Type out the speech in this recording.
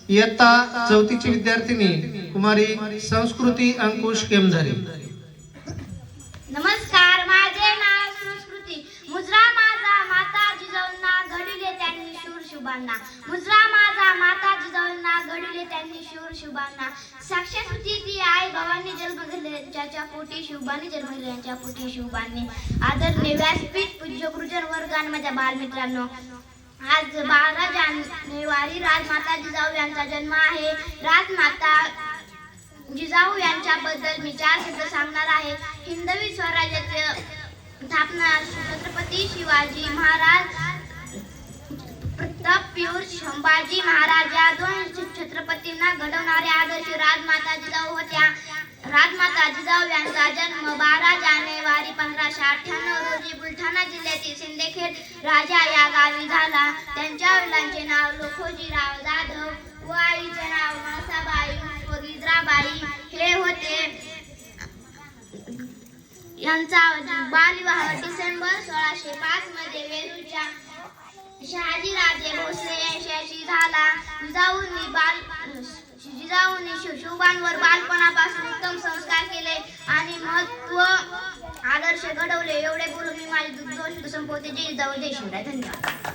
इयत्ता 4ची विद्यार्थिनी कुमारी संस्कृती अंकुश केमझरे। नमस्कार, माझे नाव संस्कृती। मुजरा माझा माता जिजाऊंना घडविले त्यांनी शूर शुभांना। मुजरा माझा माता जिजाऊंना घडविले त्यांनी शूर शुभांना। साक्षात होती ती आई भवानी जन्म घेतल्याच्या पोटी शुभांनी जन्म घेतल्याच्या पोटी शुभांनी। आदरणीय व्यासपीठ, पूज्य गुरुजन वर्ग आणि माझ्या बालमित्रांनो, आज 12 जानेवारी राजमाता जिजाऊ यांचा जन्म आहे। राजमाता जिजाऊ यांच्याबद्दल मी 4 शब्द सांगणार आहे। हिंदवी स्वराज्याचे स्थापना छत्रपती शिवाजी महाराज, प्रतापवीर संभाजी महाराज या 2 छत्रपतींना घडवणारे आदर्श राजमाता जिजाऊ होत्या। राजमाता जिजाऊ यांचा जन्म 12 जानेवारी 1598 रोजी बुलढाणा जिल्ह्यातील सिंदखेड राजा या गावी झाला। त्यांच्या वडिलांचे नाव लखोजीराव जाधव व आईचे नाव मासाबाई व गिद्राबाई हे होते। यांचा बालविवाह डिसेंबर 1605 मध्ये वेरूळच्या शहाजीराजे भोसले यांच्याशी झाला। जिजाऊंनी शुभांवर बालपणापासून उत्तम संस्कार केले आणि महत्व आदर्श घडवले। एवढे बोलून मी माझे 2 शब्द संपवते। जय जिजाऊ, जय शिवराय। धन्यवाद।